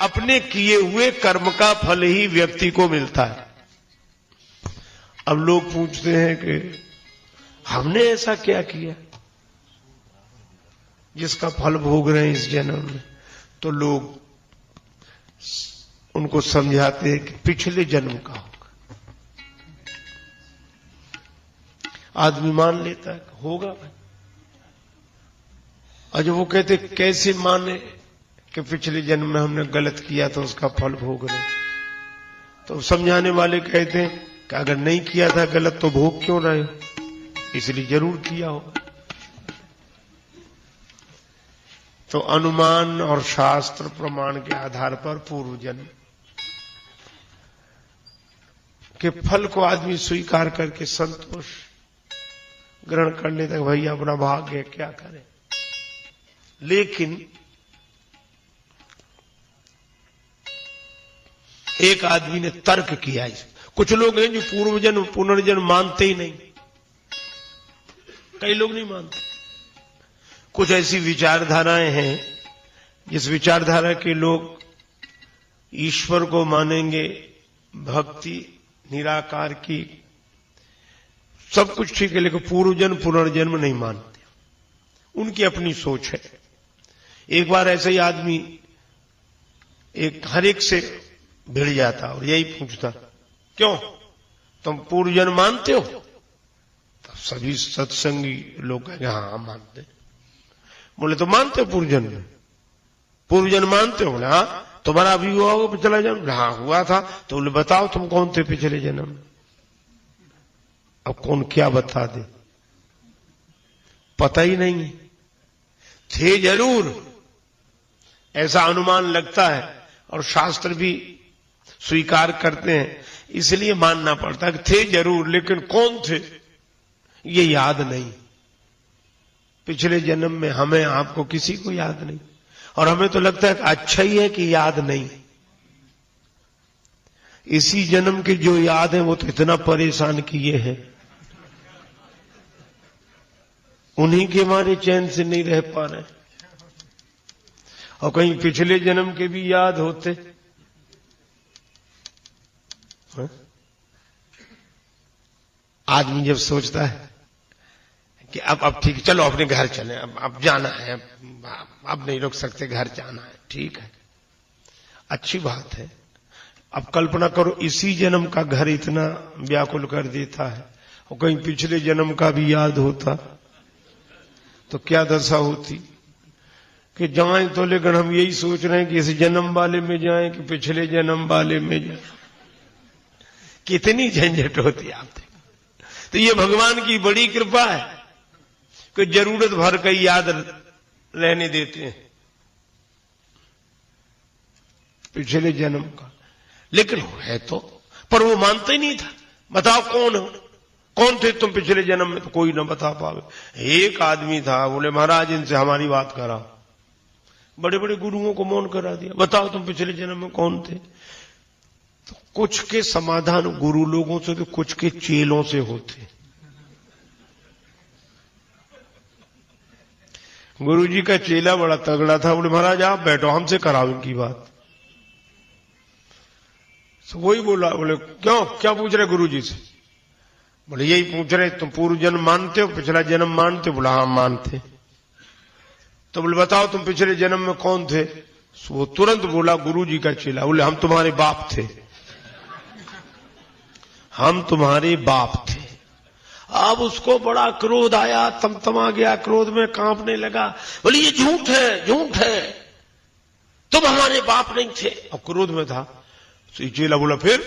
अपने किए हुए कर्म का फल ही व्यक्ति को मिलता है। अब लोग पूछते हैं कि हमने ऐसा क्या किया जिसका फल भोग रहे हैं इस जन्म में, तो लोग उनको समझाते हैं कि पिछले जन्म का होगा। आदमी मान लेता है होगा भाई। और जब वो कहते कैसे माने कि पिछले जन्म में हमने गलत किया तो उसका फल भोग रहे, तो समझाने वाले कहते हैं कि अगर नहीं किया था गलत तो भोग क्यों रहे हो, इसलिए जरूर किया होगा। तो अनुमान और शास्त्र प्रमाण के आधार पर पूर्व जन्म के फल को आदमी स्वीकार करके संतोष ग्रहण करने तक भाई अपना भाग्य क्या करे। लेकिन एक आदमी ने तर्क किया। कुछ लोग हैं जो पूर्व जन्म पुनर्जन्म मानते ही नहीं, कई लोग नहीं मानते। कुछ ऐसी विचारधाराएं हैं जिस विचारधारा के लोग ईश्वर को मानेंगे, भक्ति निराकार की, सब कुछ ठीक है, लेकिन पूर्व जन्म पुनर्जन्म नहीं मानते। उनकी अपनी सोच है। एक बार ऐसे ही आदमी हर एक से भिड़ जाता और यही पूछता क्यों तुम पूर्व जन्म मानते हो? तब सभी सत्संगी लोग कहेंगे हाँ मानते। बोले तो मानते हो पूर्व जन्म? पूर्व जन्म मानते हो? बोले हाँ। तुम्हारा अभी हुआ होगा पिछला जन्म? हाँ हुआ था। तो बोले बताओ तुम कौन थे पिछले जन्म? अब कौन क्या बता दे, पता ही नहीं है। थे जरूर, ऐसा अनुमान लगता है और शास्त्र भी स्वीकार करते हैं, इसलिए मानना पड़ता है कि थे जरूर, लेकिन कौन थे ये याद नहीं। पिछले जन्म में हमें आपको किसी को याद नहीं, और हमें तो लगता है कि अच्छा ही है कि याद नहीं। इसी जन्म के जो याद है वो तो इतना परेशान किए हैं, उन्हीं के मारे चैन से नहीं रह पा रहे। और कहीं पिछले जन्म के भी याद होते है? आदमी जब सोचता है कि अब ठीक, चलो अपने घर चले, अब जाना है, अब नहीं रुक सकते, घर जाना है, ठीक है, अच्छी बात है। अब कल्पना करो इसी जन्म का घर इतना व्याकुल कर देता है और कहीं पिछले जन्म का भी याद होता तो क्या दशा होती कि जाएं तो, लेकिन हम यही सोच रहे हैं कि इस जन्म वाले में जाएं कि पिछले जन्म वाले में जाएं। कितनी झंझट होती है आप देखो। तो ये भगवान की बड़ी कृपा है कि जरूरत भर का याद रहने देते हैं पिछले जन्म का, लेकिन है तो, पर वो मानते ही नहीं था। बताओ कौन हो, कौन थे तुम पिछले जन्म में? तो कोई ना बता पावे। एक आदमी था, बोले महाराज इनसे हमारी बात कराओ। बड़े बड़े गुरुओं को मौन करा दिया, बताओ तुम पिछले जन्म में कौन थे? तो कुछ के समाधान गुरु लोगों से तो कुछ के चेलों से होते। गुरु जी का चेला बड़ा तगड़ा था, बोले महाराज आप बैठो हमसे कराओ इनकी बात। तो वही बोला, बोले क्यों, क्या पूछ रहे गुरु जी से? बोले यही पूछ रहे तुम पूर्व जन्म मानते हो, पिछला जन्म मानते हो? बोला हाँ मानते। तो बोले बताओ तुम पिछले जन्म में कौन थे? वो तुरंत बोला गुरु जी का चेला, बोले हम तुम्हारे बाप थे, हम तुम्हारे बाप थे। अब उसको बड़ा क्रोध आया, तमतमा गया, क्रोध में कांपने लगा। बोले ये झूठ है, झूठ है, तुम हमारे बाप नहीं थे। अब क्रोध में था। तो चेला बोला फिर?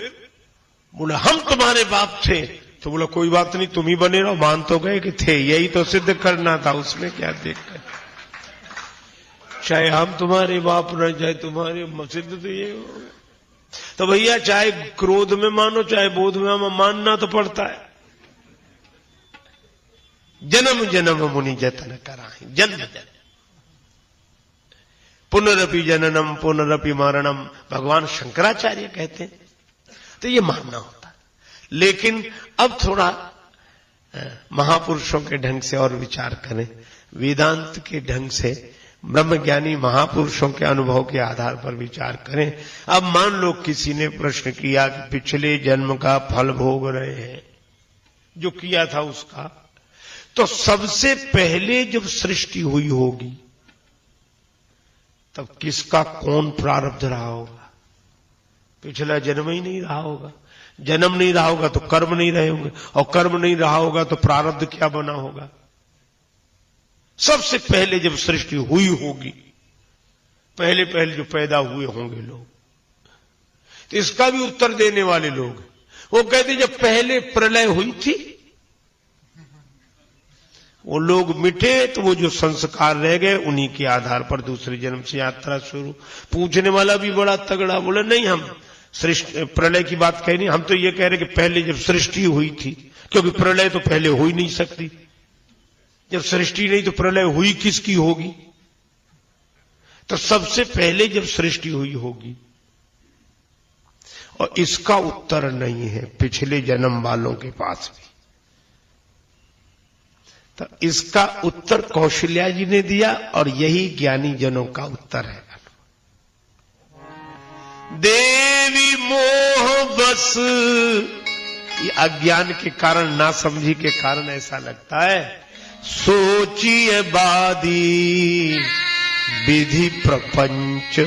बोला हम तुम्हारे बाप थे। तो बोला कोई बात नहीं, तुम ही बने रहो, मान तो गए कि थे, यही तो सिद्ध करना था, उसमें क्या देखकर, चाहे हम तुम्हारे बाप न चाहे तुम्हारे, सिद्ध तो ये हो। तो भैया चाहे क्रोध में मानो चाहे बोध में मानना तो पड़ता है। जन्म जन्म मुनि जतन कराए, जन्म जन्म पुनरपि जननम पुनरपि मरणम, भगवान शंकराचार्य कहते हैं। तो ये मानना होता है। लेकिन अब थोड़ा महापुरुषों के ढंग से और विचार करें, वेदांत के ढंग से ब्रह्मज्ञानी महापुरुषों के अनुभव के आधार पर विचार करें। अब मान लो किसी ने प्रश्न किया कि पिछले जन्म का फल भोग रहे हैं, जो किया था उसका, तो सबसे पहले जब सृष्टि हुई होगी तब किसका कौन प्रारब्ध रहा होगा? पिछला जन्म ही नहीं रहा होगा। जन्म नहीं रहा होगा तो कर्म नहीं रहे होंगे, और कर्म नहीं रहा होगा तो प्रारब्ध क्या बना होगा? सबसे पहले जब सृष्टि हुई होगी, पहले पहले जो पैदा हुए होंगे लोग, तो इसका भी उत्तर देने वाले लोग वो कहते जब पहले प्रलय हुई थी वो लोग मिटे, तो वो जो संस्कार रह गए उन्हीं के आधार पर दूसरे जन्म से यात्रा शुरू। पूछने वाला भी बड़ा तगड़ा बोले नहीं, हम सृष्टि प्रलय की बात कह नहीं, हम तो ये कह रहे कि पहले जब सृष्टि हुई थी, क्योंकि प्रलय तो पहले हो ही नहीं सकती। जब सृष्टि नहीं तो प्रलय हुई किसकी होगी? तो सबसे पहले जब सृष्टि हुई होगी, और इसका उत्तर नहीं है पिछले जन्म वालों के पास भी। तो इसका उत्तर कौशल्या जी ने दिया, और यही ज्ञानी जनों का उत्तर है। देवी मोह बस, ये अज्ञान के कारण, नासमझी के कारण ऐसा लगता है। सोचिए बादी विधि प्रपंच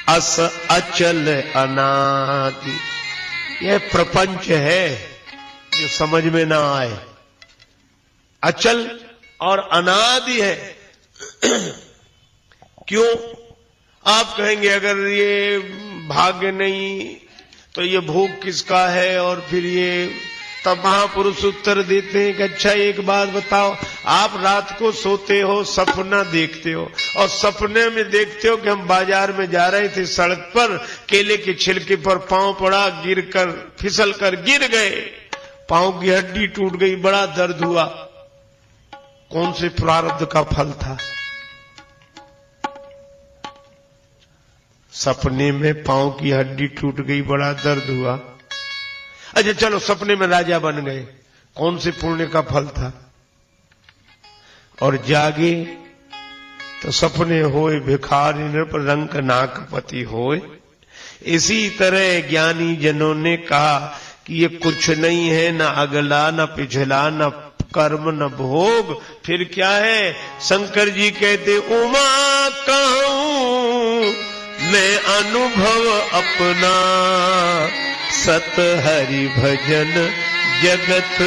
अस अचल अनादि। यह प्रपंच है जो समझ में ना आए, अचल और अनादि है। क्यों? आप कहेंगे अगर ये भाग्य नहीं तो ये भोग किसका है? और फिर ये, तब महापुरुष उत्तर देते हैं कि अच्छा एक बात बताओ, आप रात को सोते हो, सपना देखते हो, और सपने में देखते हो कि हम बाजार में जा रहे थे, सड़क पर केले के छिलके पर पांव पड़ा, गिरकर फिसल कर गिर गए, पांव की हड्डी टूट गई, बड़ा दर्द हुआ। कौन से प्रारब्ध का फल था? सपने में पांव की हड्डी टूट गई, बड़ा दर्द हुआ। अच्छा चलो सपने में राजा बन गए, कौन से पुण्य का फल था? और जागे तो सपने होए भिखारी नृप रंक नाकपति होए। इसी तरह ज्ञानी जनों ने कहा कि ये कुछ नहीं है, न अगला न पिछला, न कर्म न भोग, फिर क्या है? शंकर जी कहते उमा कहूं मैं अनुभव अपना, सत हरि भजन जगत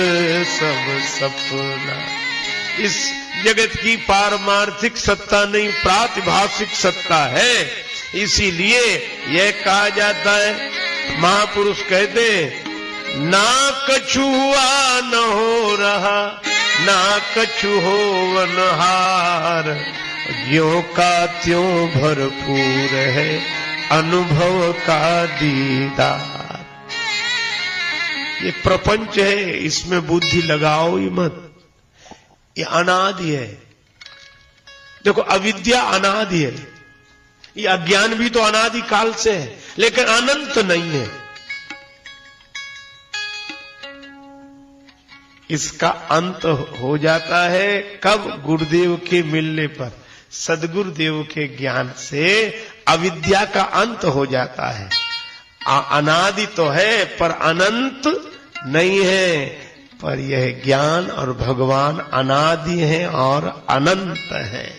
सब सपना। इस जगत की पारमार्थिक सत्ता नहीं, प्रातिभाषिक सत्ता है। इसीलिए यह कहा जाता है, महापुरुष कहते ना कछु हुआ न हो रहा, ना कछु होवनहार, ज्यों का त्यों भरपूर है अनुभव का दीदार। ये प्रपंच है, इसमें बुद्धि लगाओ ही मत, ये अनादि है। देखो अविद्या अनादि है, ये अज्ञान भी तो अनादि काल से है, लेकिन अनंत नहीं है। इसका अंत हो जाता है कब? गुरुदेव के मिलने पर, सदगुरुदेव के ज्ञान से अविद्या का अंत हो जाता है। अनादि तो है पर अनंत नहीं है, पर यह ज्ञान और भगवान अनादि हैं और अनंत हैं।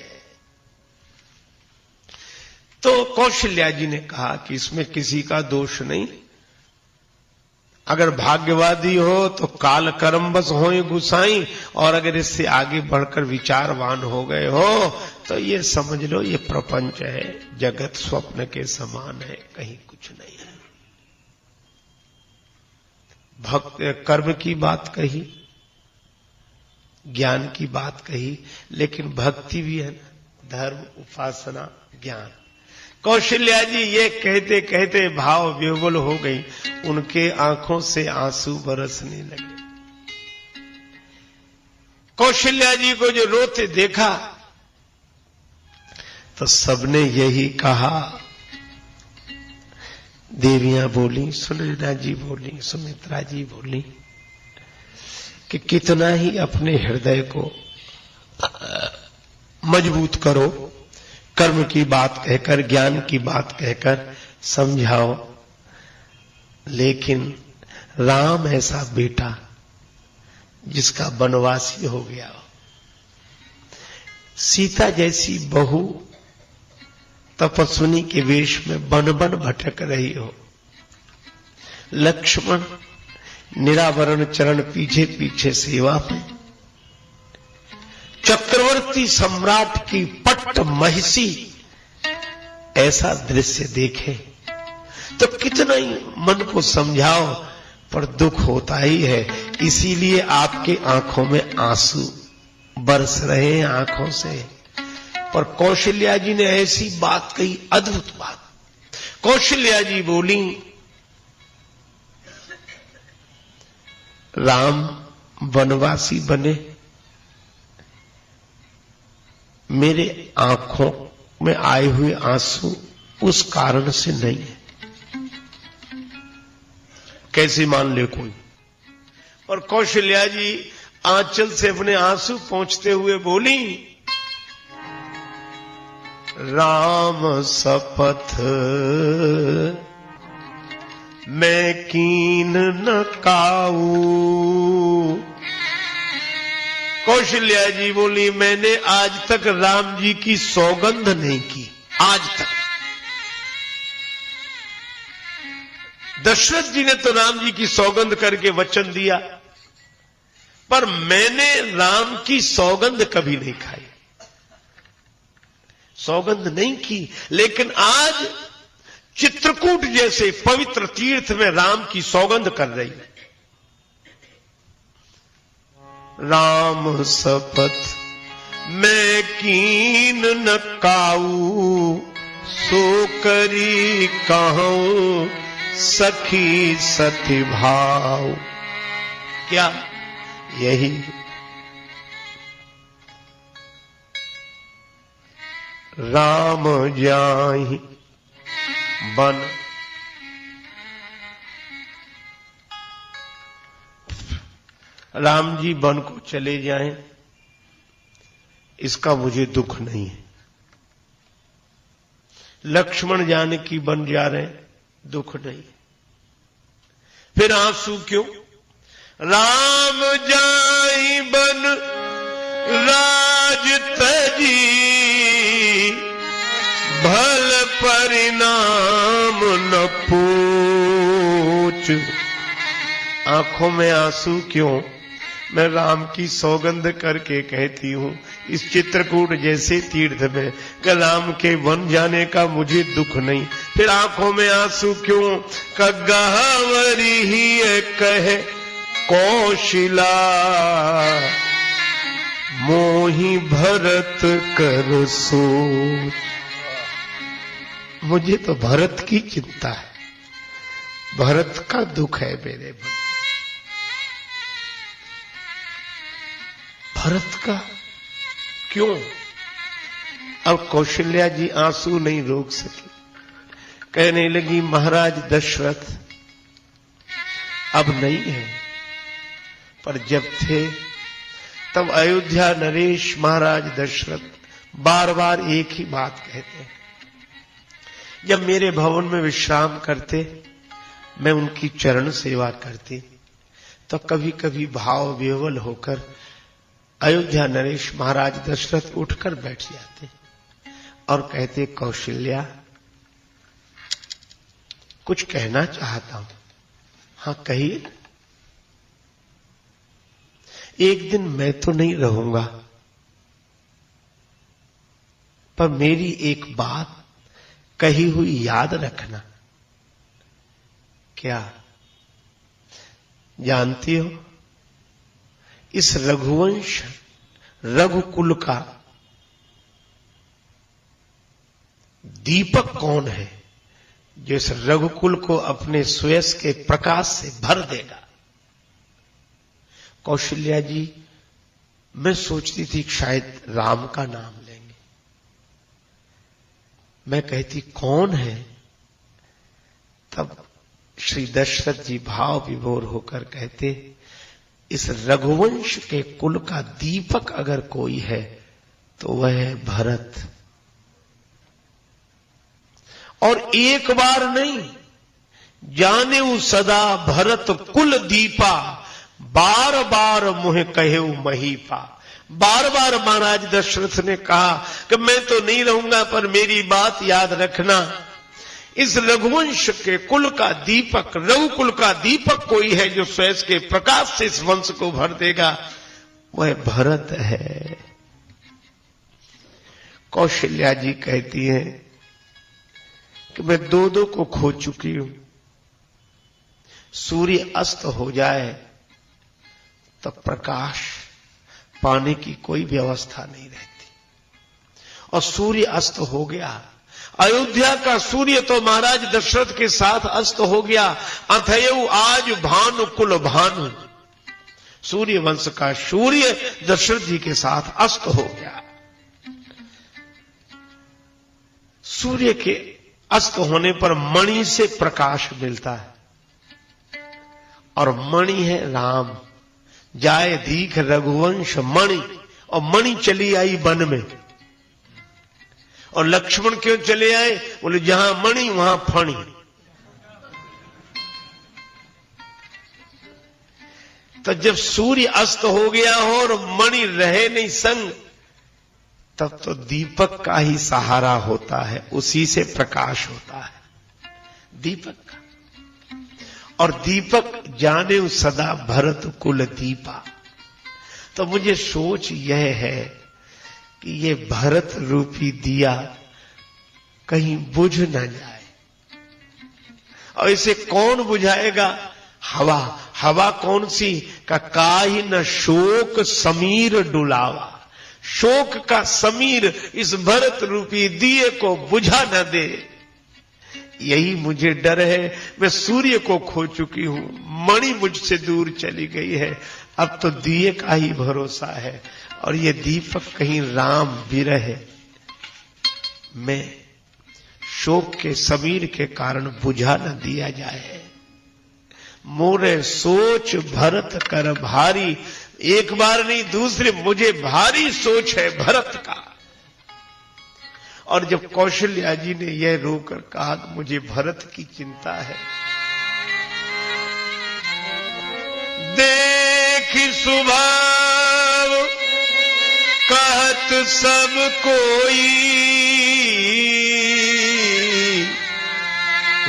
तो कौशल्या जी ने कहा कि इसमें किसी का दोष नहीं। अगर भाग्यवादी हो तो काल कर्म बस होए गुसाई, और अगर इससे आगे बढ़कर विचारवान हो गए हो तो ये समझ लो ये प्रपंच है, जगत स्वप्न के समान है, कहीं कुछ नहीं है। भक्त कर्म की बात कही, ज्ञान की बात कही, लेकिन भक्ति भी है ना, धर्म, उपासना, ज्ञान। कौशल्या जी ये कहते कहते भाव विह्वल हो गई, उनके आंखों से आंसू बरसने लगे। कौशल्या जी को जो रोते देखा तो सबने यही कहा, देवियां बोली, सुनैना जी बोली, सुमित्रा जी बोली कि कितना ही अपने हृदय को मजबूत करो, कर्म की बात कहकर, ज्ञान की बात कहकर समझाओ, लेकिन राम ऐसा बेटा जिसका वनवासी हो गया हो, सीता जैसी बहू तपस्विनी के वेश में वन वन भटक रही हो, लक्ष्मण निरावरण चरण पीछे पीछे सेवा में, चक्रवर्ती सम्राट की पट्ट महिषी ऐसा दृश्य देखे तो कितना ही मन को समझाओ, पर दुख होता ही है। इसीलिए आपके आंखों में आंसू बरस रहे हैं आंखों से। पर कौशल्या जी ने ऐसी बात कही, अद्भुत बात। कौशल्या जी बोली, राम वनवासी बने, मेरे आंखों में आए हुए आंसू उस कारण से नहीं है। कैसे मान ले कोई? और कौशल्या जी आंचल से अपने आंसू पोंछते हुए बोली, राम शपथ मैं कीन न काऊ। कौशल्या जी बोली, मैंने आज तक राम जी की सौगंध नहीं की, आज तक। दशरथ जी ने तो राम जी की सौगंध करके वचन दिया, पर मैंने राम की सौगंध कभी नहीं खाई, सौगंध नहीं की। लेकिन आज चित्रकूट जैसे पवित्र तीर्थ में राम की सौगंध कर रही है। राम शपथ मैं कीन न काऊ, सो करी कहूं सखी सति भाव। क्या यही राम जाहि बन, राम जी वन को चले जाएं, इसका मुझे दुख नहीं है। लक्ष्मण जानकी बन जा रहे हैं, दुख नहीं। फिर आंसू क्यों? राम जाई बन राज तजी, भल परिणाम न पूछ। आंखों में आंसू क्यों? मैं राम की सौगंध करके कहती हूं, इस चित्रकूट जैसे तीर्थ में कि राम के वन जाने का मुझे दुख नहीं। फिर आंखों में आंसू क्यों? गहवरी ही कहे कौशिला, मोही भरत कर सोच। मुझे तो भरत की चिंता है, भरत का दुख है मेरे मन। भरत का क्यों? अब कौशल्या जी आंसू नहीं रोक सकी, कहने लगी, महाराज दशरथ अब नहीं है, पर जब थे तब अयोध्या नरेश महाराज दशरथ बार बार एक ही बात कहते हैं। जब मेरे भवन में विश्राम करते, मैं उनकी चरण सेवा करती, तो कभी कभी भाव विह्वल होकर अयोध्या नरेश महाराज दशरथ उठकर बैठ जाते और कहते, कौशल्या कुछ कहना चाहता हूं। हां कहिए। एक दिन मैं तो नहीं रहूंगा, पर मेरी एक बात कही हुई याद रखना। क्या? जानती हो, इस रघुवंश रघुकुल का दीपक कौन है जो इस रघुकुल को अपने सुयस के प्रकाश से भर देगा? कौशल्या जी, मैं सोचती थी कि शायद राम का नाम लेंगे। मैं कहती कौन है? तब श्री दशरथ जी भाव विभोर होकर कहते, इस रघुवंश के कुल का दीपक अगर कोई है तो वह है भरत। और एक बार नहीं, जाने सदा भरत कुल दीपा, बार बार मुह कहे महीपा। बार बार महाराज दशरथ ने कहा कि मैं तो नहीं रहूंगा, पर मेरी बात याद रखना, इस रघुवंश के कुल का दीपक, रघुकुल का दीपक कोई है जो स्वयं के प्रकाश से इस वंश को भर देगा, वह भरत है। कौशल्या जी कहती हैं कि मैं दो दो को खो चुकी हूं। सूर्य अस्त हो जाए तो प्रकाश पाने की कोई व्यवस्था नहीं रहती, और सूर्य अस्त हो गया। अयोध्या का सूर्य तो महाराज दशरथ के साथ अस्त हो गया। अथयउ आज भानु कुल भानु, सूर्य वंश का सूर्य दशरथ जी के साथ अस्त हो गया। सूर्य के अस्त होने पर मणि से प्रकाश मिलता है, और मणि है राम। जाए दीख रघुवंश मणि, और मणि चली आई वन में। और लक्ष्मण क्यों चले आए? बोले जहां मणि वहां फणी। तो जब सूर्य अस्त हो गया हो और मणि रहे नहीं संग, तब तो दीपक का ही सहारा होता है, उसी से प्रकाश होता है दीपक का। और दीपक जाने सदा भरत कुल दीपा। तो मुझे सोच यह है कि ये भरत रूपी दिया कहीं बुझ न जाए। और इसे कौन बुझाएगा? हवा। हवा कौन सी? काहि न शोक समीर डुलावा। शोक का समीर इस भरत रूपी दिए को बुझा न दे, यही मुझे डर है। मैं सूर्य को खो चुकी हूं, मणि मुझसे दूर चली गई है, अब तो दिए का ही भरोसा है। और ये दीपक कहीं राम विरह में शोक के समीर के कारण बुझा न दिया जाए। मोरे सोच भरत कर भारी, एक बार नहीं दूसरे मुझे भारी सोच है भरत का। और जब कौशल्या जी ने यह रोकर कहा कि मुझे भरत की चिंता है, देख स्वभाव कहत सब कोई,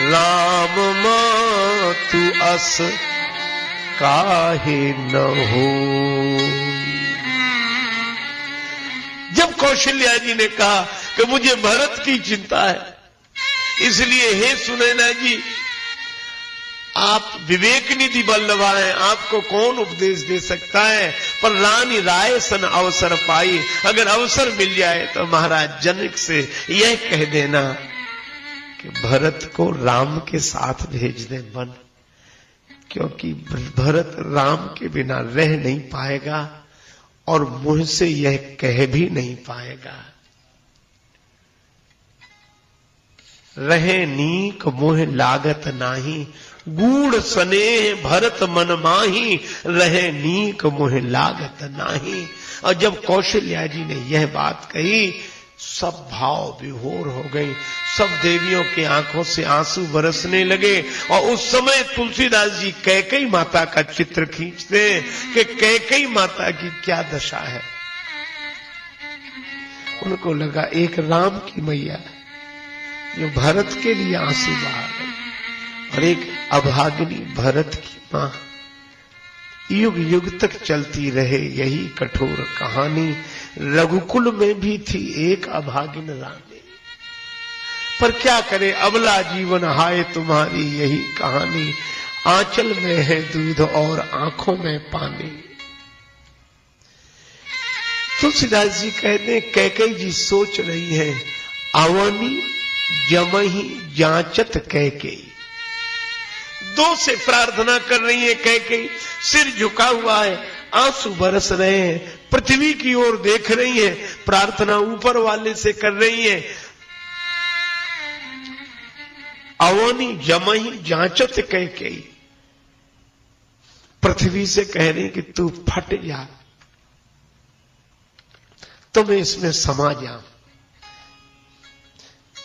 राम मातु अस काहे न हो। जब कौशल्या जी ने कहा कि मुझे भरत की चिंता है, इसलिए हे सुनैना जी, आप विवेक निधि बल्लभा हैं, आपको कौन उपदेश दे सकता है, पर रानी राय सन अवसर पाई। अगर अवसर मिल जाए तो महाराज जनक से यह कह देना कि भरत को राम के साथ भेज दे वन, क्योंकि भरत राम के बिना रह नहीं पाएगा और मुंह से यह कह भी नहीं पाएगा। रहे नीक मुह लागत नाही, गूढ़ स्नेह भरत मन माही, रहे नीक मुह लागत नाही। और जब कौशल्या जी ने यह बात कही, सब भाव विभोर हो गई, सब देवियों की आंखों से आंसू बरसने लगे। और उस समय तुलसीदास जी कैकेयी माता का चित्र खींचते हैं कि कैकेयी माता की क्या दशा है। उनको लगा एक राम की मैया जो भरत के लिए आंसू बहा गई, और एक अभागिनी भरत की मां। युग युग तक चलती रहे यही कठोर कहानी। रघुकुल में भी थी एक अभागिन रानी, पर क्या करे अबला जीवन हाय तुम्हारी यही कहानी। आंचल में है दूध और आंखों में पानी। तुलसीदास जी कहते हैं कैकेयी जी सोच रही है, अवनी जमही जांचत कैकेयी। दो से प्रार्थना कर रही है कैकेयी, सिर झुका हुआ है, आंसू बरस रहे हैं, पृथ्वी की ओर देख रही है, प्रार्थना ऊपर वाले से कर रही है। अवनी जमही जांचत कैकेयी, पृथ्वी से कह रही कि तू फट जा, तो मैं इसमें समा जाऊं।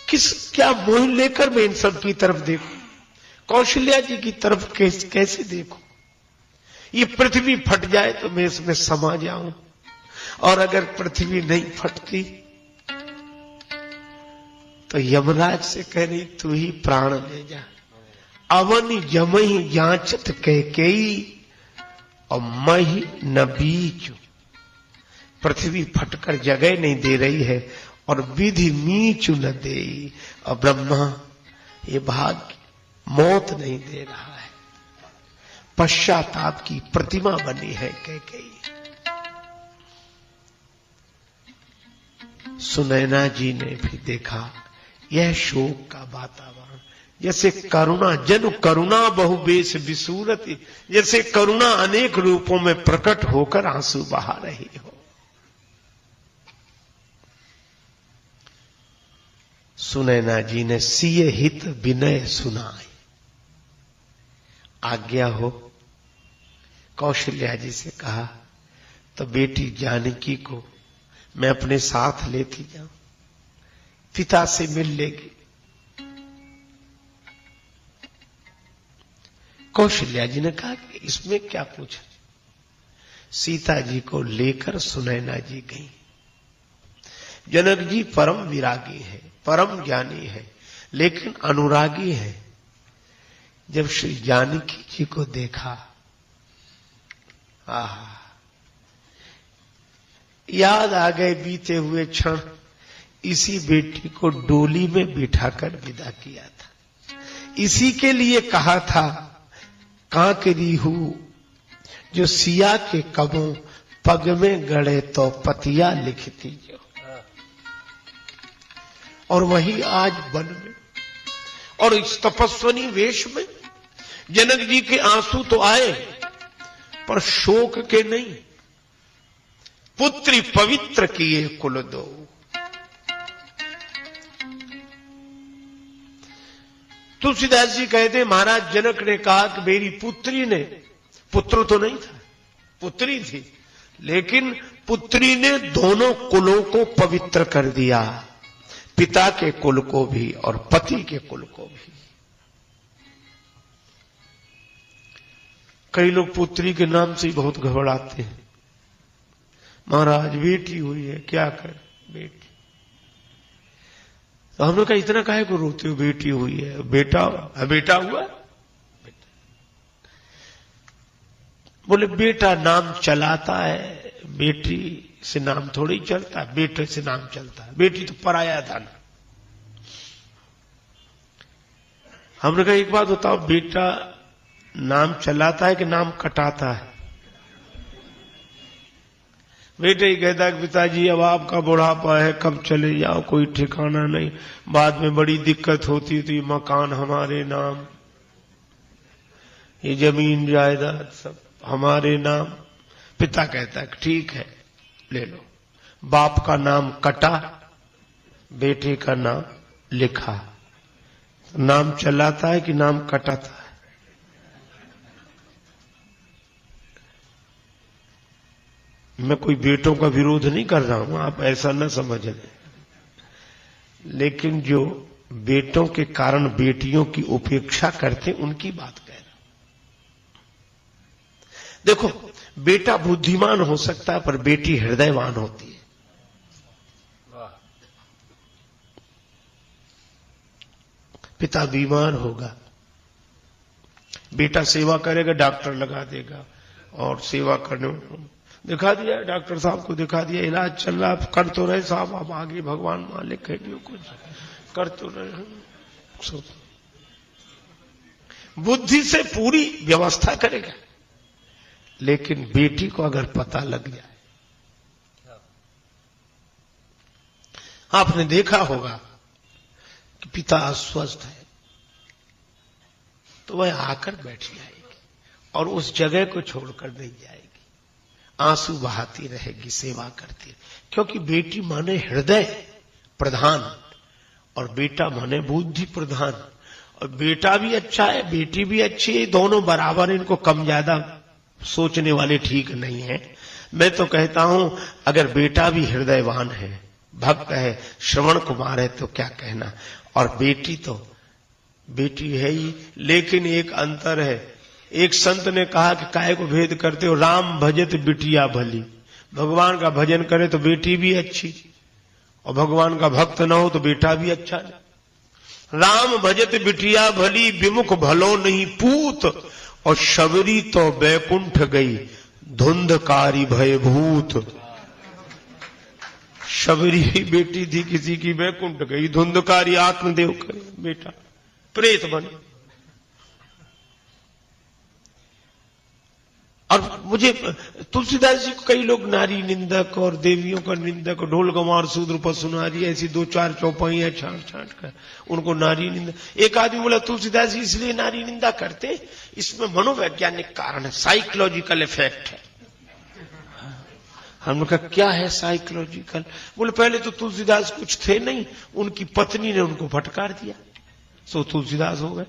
क्या मोह लेकर मैं इन सब की तरफ देखूं? कौशल्या जी की तरफ कैसे देखूं? ये पृथ्वी फट जाए तो मैं इसमें समा जाऊं, और अगर पृथ्वी नहीं फटती तो यमराज से कह रही तू ही प्राण ले जा। अवन जमही जांचत कैकेयी और मही न बीचू। पृथ्वी फटकर जगह नहीं दे रही है और विधि मीचू न दे। और ब्रह्मा ये भाग्य मौत नहीं दे रहा है। पश्चाताप की प्रतिमा बनी है कैकेयी। सुनैना जी ने भी देखा यह शोक का वातावरण, जैसे करुणा जन करुणा बहुबेश विसूरति, जैसे करुणा अनेक रूपों में प्रकट होकर आंसू बहा रही हो। सुनैना जी ने सिय हित विनय सुनाई। आज्ञा हो। कौशल्या जी से कहा तो बेटी जानकी को मैं अपने साथ लेती जाऊं, पिता से मिल लेगी। कौशल्या जी ने कहा कि इसमें क्या पूछा। सीता जी को लेकर सुनैना जी गई। जनक जी परम विरागी है, परम ज्ञानी है, लेकिन अनुरागी है। जब श्री जानकी जी को देखा, आहा, याद आ गए बीते हुए क्षण। इसी बेटी को डोली में बिठाकर विदा किया था, इसी के लिए कहा था कांकरी हूं जो सिया के कबों पग में गड़े तो पतिया लिखती जो। और वही आज वन में और इस तपस्वनी वेश में जनक जी के आंसू तो आए पर शोक के नहीं। पुत्री पवित्र किए कुल दो। तुलसीदास जी कहते महाराज जनक ने कहा कि मेरी पुत्री ने, पुत्र तो नहीं था, पुत्री थी, लेकिन पुत्री ने दोनों कुलों को पवित्र कर दिया, पिता के कुल को भी और पति के कुल को भी। कई लोग पुत्री के नाम से ही बहुत घबराते हैं। महाराज बेटी हुई है, क्या कर बेटी। तो हमने कहा इतना काहे को रोते हो, बेटी हुई है, बेटा बेटा हुआ। बोले बेटा नाम चलाता है, बेटी से नाम थोड़ी चलता है, बेटे से नाम चलता है, बेटी तो पराया धन। हमने कहा एक बात बताओ, बेटा नाम चलाता है कि नाम कटाता है? बेटे ही कहता है पिताजी अब आपका बुढ़ापा है, कब चले जाओ, कोई ठिकाना नहीं, बाद में बड़ी दिक्कत होती तो ये मकान हमारे नाम, ये जमीन जायदाद सब हमारे नाम। पिता कहता है ठीक है ले लो। बाप का नाम कटा, बेटे का नाम लिखा। नाम चलाता है कि नाम कटाता है? मैं कोई बेटों का विरोध नहीं कर रहा हूं, आप ऐसा न समझ लें, लेकिन जो बेटों के कारण बेटियों की उपेक्षा करते उनकी बात कह रहा हूं। देखो बेटा बुद्धिमान हो सकता है पर बेटी हृदयवान होती है। पिता बीमार होगा, बेटा सेवा करेगा, डॉक्टर लगा देगा और सेवा करने दिखा दिया, डॉक्टर साहब को दिखा दिया, इलाज चल रहा, कर तो रहे साहब, आप आगे भगवान मालिक है जो कुछ कर तो रहे। बुद्धि से पूरी व्यवस्था करेगा, लेकिन बेटी को अगर पता लग जाए, आपने देखा होगा कि पिता अस्वस्थ है तो वह आकर बैठ जाएगी और उस जगह को छोड़कर नहीं जाएगी, आंसू बहाती रहेगी, सेवा करती है। क्योंकि बेटी माने हृदय प्रधान और बेटा माने बुद्धि प्रधान। और बेटा भी अच्छा है, बेटी भी अच्छी है, दोनों बराबर, इनको कम ज्यादा सोचने वाले ठीक नहीं है। मैं तो कहता हूं अगर बेटा भी हृदयवान है, भक्त है, श्रवण कुमार है, तो क्या कहना। और बेटी तो बेटी है ही, लेकिन एक अंतर है। एक संत ने कहा कि काहे को भेद करते हो, राम भजत बिटिया भली। भगवान का भजन करे तो बेटी भी अच्छी, और भगवान का भक्त न हो तो बेटा भी अच्छा नहीं। राम भजत बिटिया भली, विमुख भलो नहीं पूत, और शबरी तो बैकुंठ गई, धुंधकारी भयभूत। शबरी बेटी थी किसी की, बैकुंठ गई, धुंधकारी आत्मदेव का बेटा प्रेत बने। और मुझे तुलसीदास जी को कई लोग नारी निंदक और देवियों का निंदक, ढोल गंवार शूद्र पशुनारी, ऐसी 2-4 चौपाइयां छांट छांट कर उनको नारी निंदा। एक आदमी बोला तुलसीदास जी इसलिए नारी निंदा करते, इसमें मनोवैज्ञानिक कारण है, साइकोलॉजिकल इफेक्ट है। हमने कहा क्या है साइकोलॉजिकल? बोले पहले तो तुलसीदास कुछ थे नहीं, उनकी पत्नी ने उनको फटकार दिया, सो तुलसीदास हो गए।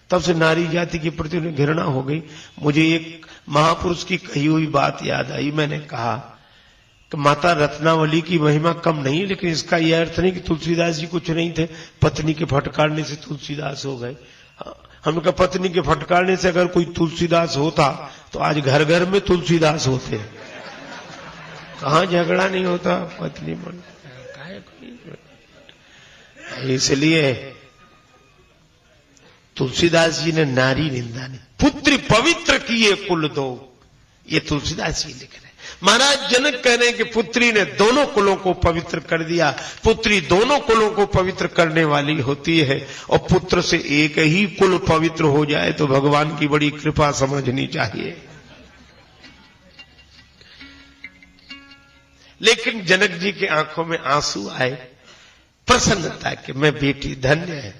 तब से नारी जाति के प्रति उन्हें घृणा हो गई। मुझे एक महापुरुष की कही हुई बात याद आई। मैंने कहा कि माता रत्नावली की महिमा कम नहीं, लेकिन इसका यह अर्थ नहीं कि तुलसीदास जी कुछ नहीं थे, पत्नी के फटकारने से तुलसीदास हो गए। हमने कहा पत्नी के फटकारने से अगर कोई तुलसीदास होता तो आज घर घर में तुलसीदास होते। कहां झगड़ा नहीं होता पत्नी मन। इसलिए तुलसीदास जी ने नारी निंदा नहीं, पुत्री पवित्र किए कुल दो, ये तुलसीदास जी लिख रहे। महाराज जनक कह रहे हैं कि पुत्री ने दोनों कुलों को पवित्र कर दिया। पुत्री दोनों कुलों को पवित्र करने वाली होती है, और पुत्र से एक ही कुल पवित्र हो जाए तो भगवान की बड़ी कृपा समझनी चाहिए। लेकिन जनक जी के आंखों में आंसू आए, प्रसन्नता कि मैं बेटी धन्य है।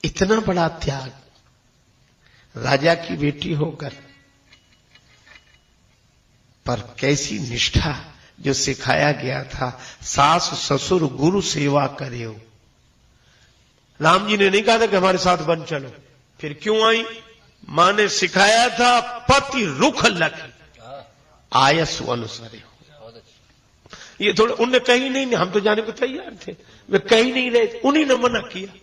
इतना बड़ा त्याग, राजा की बेटी होकर, पर कैसी निष्ठा जो सिखाया गया था, सास ससुर गुरु सेवा करे हो। राम जी ने नहीं कहा था कि हमारे साथ बन चलो, फिर क्यों आई? मां ने सिखाया था पति रुख लख आयसु अनुसरे हो। ये थोड़ा उनने कही नहीं, हम तो जाने को तैयार थे, वे कही नहीं रहे, उन्हीं ने मना किया।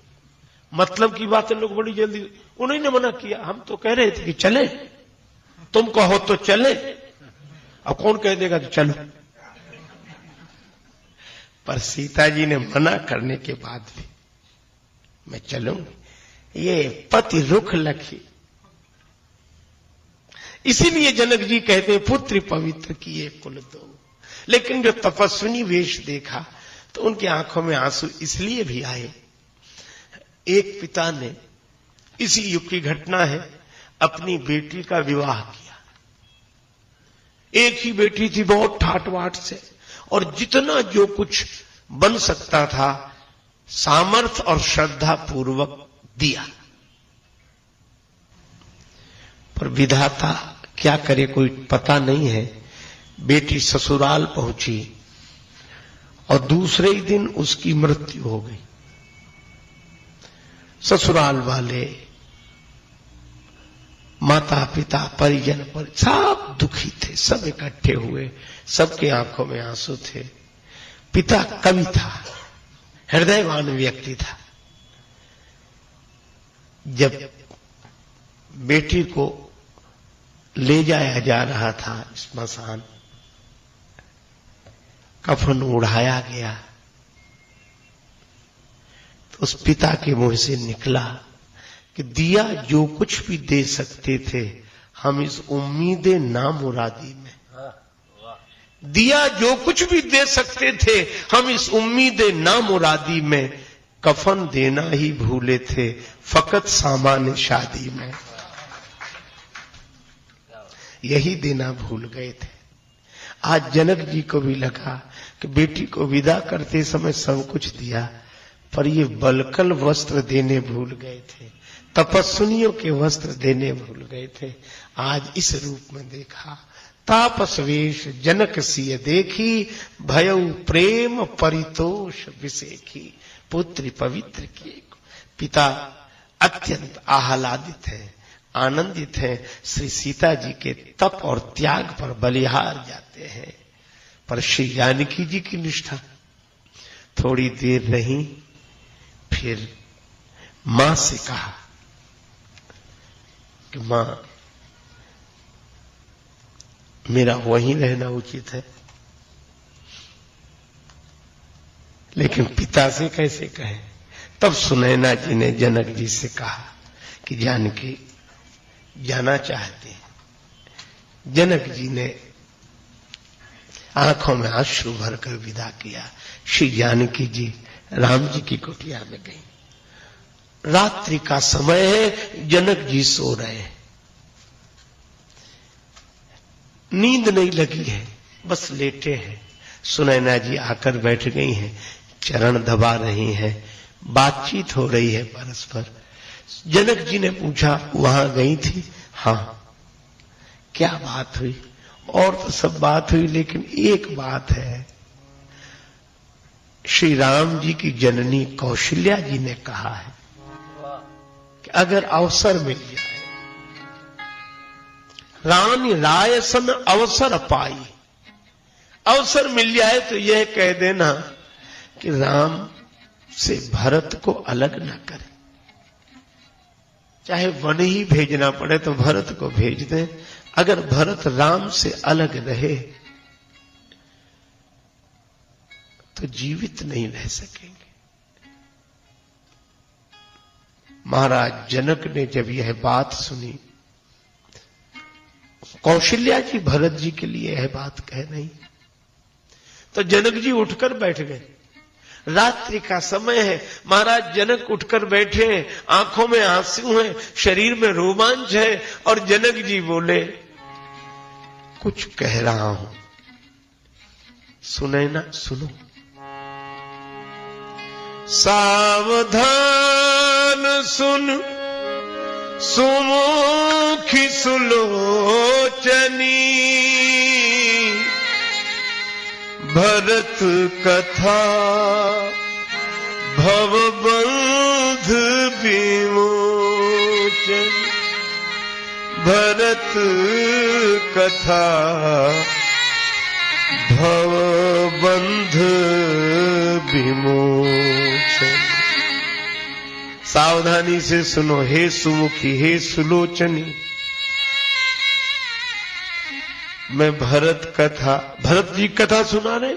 मतलब की बात है, लोग बड़ी जल्दी, उन्हीं ने मना किया। हम तो कह रहे थे कि चले, तुम कहो तो चले, अब कौन कह देगा तो चलो। पर सीता जी ने मना करने के बाद भी मैं चलूंगी, ये पति रुख लखी। इसीलिए जनक जी कहते हैं पुत्र पवित्र किए कुल दो। लेकिन जो तपस्विनी वेश देखा तो उनकी आंखों में आंसू इसलिए भी आए। एक पिता ने, इसी युग की घटना है, अपनी बेटी का विवाह किया। एक ही बेटी थी, बहुत ठाट बाट से, और जितना जो कुछ बन सकता था सामर्थ्य और श्रद्धा पूर्वक दिया। पर विधाता क्या करे कोई पता नहीं है। बेटी ससुराल पहुंची और दूसरे ही दिन उसकी मृत्यु हो गई। ससुराल वाले, माता पिता, परिजन पर सब दुखी थे, सब इकट्ठे हुए, सबके आंखों में आंसू थे। पिता कवि था, हृदयवान व्यक्ति था। जब बेटी को ले जाया जा रहा था स्मशान, कफन उड़ाया गया, तो उस पिता के मुंह से निकला कि दिया जो कुछ भी दे सकते थे हम इस उम्मीदे नामुरादी में, दिया जो कुछ भी दे सकते थे हम इस उम्मीदे नामुरादी में, कफन देना ही भूले थे फकत सामान्य शादी में, यही देना भूल गए थे। आज जनक जी को भी लगा कि बेटी को विदा करते समय सब कुछ दिया, पर ये बलकल वस्त्र देने भूल गए थे, तपस्विनियों के वस्त्र देने भूल गए थे। आज इस रूप में देखा, तापस वेश जनक सिय देखी, भयउ प्रेम परितोष विसेखी, पुत्री पवित्र किए। पिता अत्यंत आह्लादित है, आनंदित हैं। श्री सीता जी के तप और त्याग पर बलिहार जाते हैं। पर श्री जानकी जी की निष्ठा थोड़ी देर रही, फिर मां से कहा कि मां, मेरा वहीं रहना उचित है, लेकिन पिता से कैसे कहें। तब सुनैना जी ने जनक जी से कहा कि जानकी जाना चाहते हैं। जनक जी ने आंखों में अश्रु भरकर विदा किया। श्री जानकी जी राम जी की कुटिया में गई। रात्रि का समय है, जनक जी सो रहे हैं, नींद नहीं लगी है, बस लेटे हैं। सुनैना जी आकर बैठ गई हैं, चरण दबा रही हैं, बातचीत हो रही है परस्पर। जनक जी ने पूछा, वहां गई थी? हाँ। क्या बात हुई? और तो सब बात हुई, लेकिन एक बात है। श्री राम जी की जननी कौशल्या जी ने कहा है कि अगर अवसर मिल जाए, रानी रायसन अवसर पाई, अवसर मिल जाए तो यह कह देना कि राम से भरत को अलग न करे। चाहे वन ही भेजना पड़े तो भरत को भेज दें। अगर भरत राम से अलग रहे तो जीवित नहीं रह सकेंगे। महाराज जनक ने जब यह बात सुनी, कौशल्या जी भरत जी के लिए यह बात कह रही, तो जनक जी उठकर बैठ गए। रात्रि का समय है, महाराज जनक उठकर बैठे हैं, आंखों में आंसू हैं, शरीर में रोमांच है, और जनक जी बोले, कुछ कह रहा हूं, सुने ना, सुनो। सावधान सुन सुमुखी सुलोचनी, भरत कथा भवबंध विमोचन। भरत कथा भवबंध विमोचन। सावधानी से सुनो हे सुमुखी, हे सुलोचनी। मैं भरत जी कथा सुना रहे?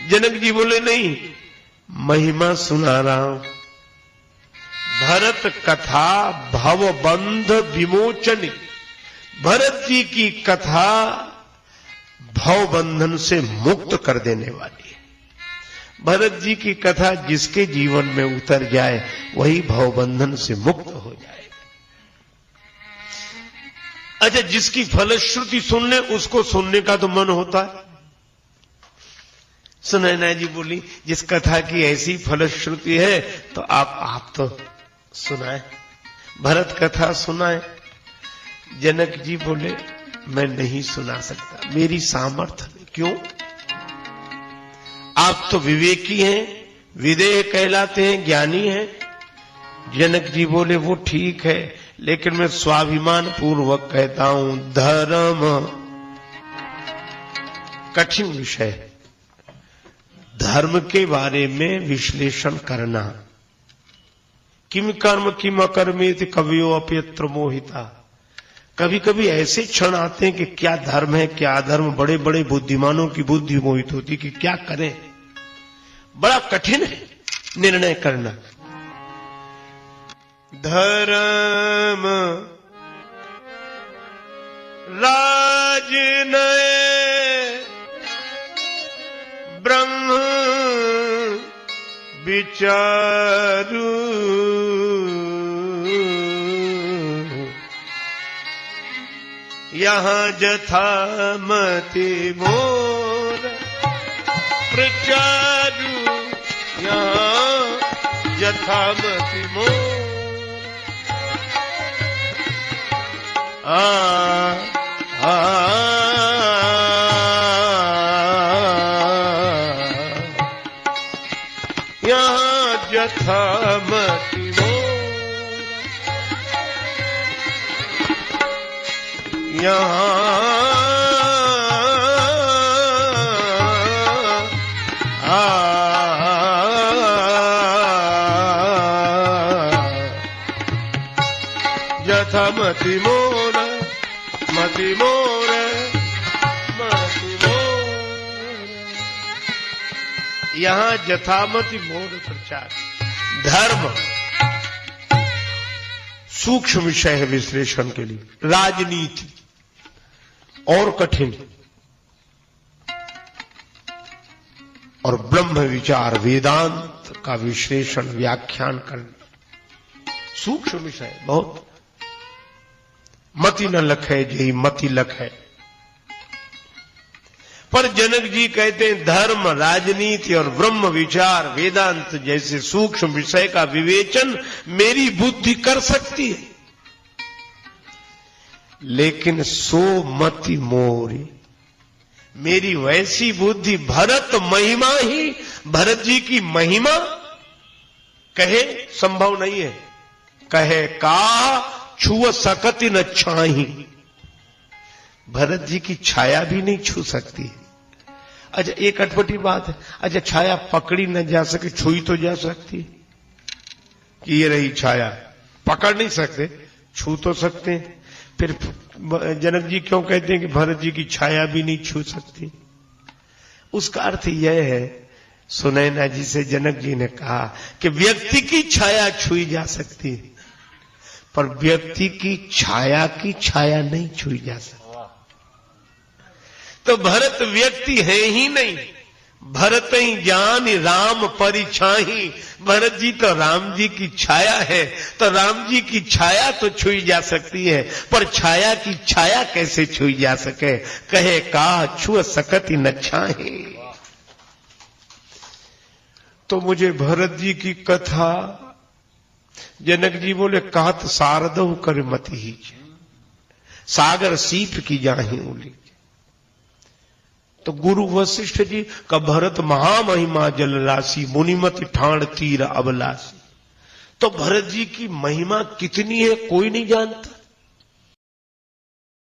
जनक जी बोले नहीं, महिमा सुना रहा हूं। भरत कथा भवबंध विमोचनी। भरत जी की कथा भवबंधन से मुक्त कर देने वाली है। भरत जी की कथा जिसके जीवन में उतर जाए वही भवबंधन से मुक्त हो जाए। अच्छा, जिसकी फलश्रुति सुन ले उसको सुनने का तो मन होता है। सुनैना जी बोली, जिस कथा की ऐसी फलश्रुति है तो आप तो सुनाए, भरत कथा सुनाए। जनक जी बोले, मैं नहीं सुना सकता, मेरी सामर्थ्य नहीं। क्यों? आप तो विवेकी हैं, विदेह कहलाते हैं, ज्ञानी हैं। जनक जी बोले, वो ठीक है, लेकिन मैं स्वाभिमान पूर्वक कहता हूं, धर्म कठिन विषय है। धर्म के बारे में विश्लेषण करना, किम कर्म किम अकर्मेति कवियो अप्यत्र मोहिता। कभी कभी ऐसे क्षण आते हैं कि क्या धर्म है क्या अधर्म, बड़े बड़े बुद्धिमानों की बुद्धि मोहित होती कि क्या करें। बड़ा कठिन है निर्णय करना। धर्म राजनय ब्रह्म विचारू, यहाँ जथामति मोर प्रचारू, यहाँ जथामति मोर। यहाँ जथामति मोर। यथा मति मोर मति मोर मति मोर। यहां जथामति मोर प्रचार। धर्म सूक्ष्म विषय है विश्लेषण के लिए, राजनीति और कठिन, और ब्रह्म विचार वेदांत का विश्लेषण व्याख्यान करना सूक्ष्म विषय बहुत। मति न लखे जही मति लखे। पर जनक जी कहते हैं धर्म, राजनीति और ब्रह्म विचार वेदांत जैसे सूक्ष्म विषय का विवेचन मेरी बुद्धि कर सकती है, लेकिन सो मति मोरी, मेरी वैसी बुद्धि भरत महिमा ही, भरत जी की महिमा कहे संभव नहीं है। कहे का छुअ सकती न छाही, भरत जी की छाया भी नहीं छू सकती। अच्छा एक अटपटी बात है, अच्छा छाया पकड़ी न जा सके, छुई तो जा सकती कि ये रही छाया, पकड़ नहीं सकते, छू तो सकते हैं। फिर जनक जी क्यों कहते हैं कि भरत जी की छाया भी नहीं छू सकती? उसका अर्थ यह है, सुनैना जी से जनक जी ने कहा कि व्यक्ति की छाया छुई जा सकती है, पर व्यक्ति की छाया नहीं छुई जा सकती। तो भरत व्यक्ति है ही नहीं, भरत ही जान राम परिछाही। भरत जी तो राम जी की छाया है, तो राम जी की छाया तो छुई जा सकती है, पर छाया की छाया कैसे छुई जा सके? कहे का छुअ सकती न छाही। तो मुझे भरत जी की कथा, जनक जी बोले कात शारदव कर मति ही, सागर सीप की जाही उली। तो गुरु वशिष्ठ जी का भरत महामहिमा जल राशि, मुनिमति ठाण तीर अबलासी। तो भरत जी की महिमा कितनी है कोई नहीं जानता,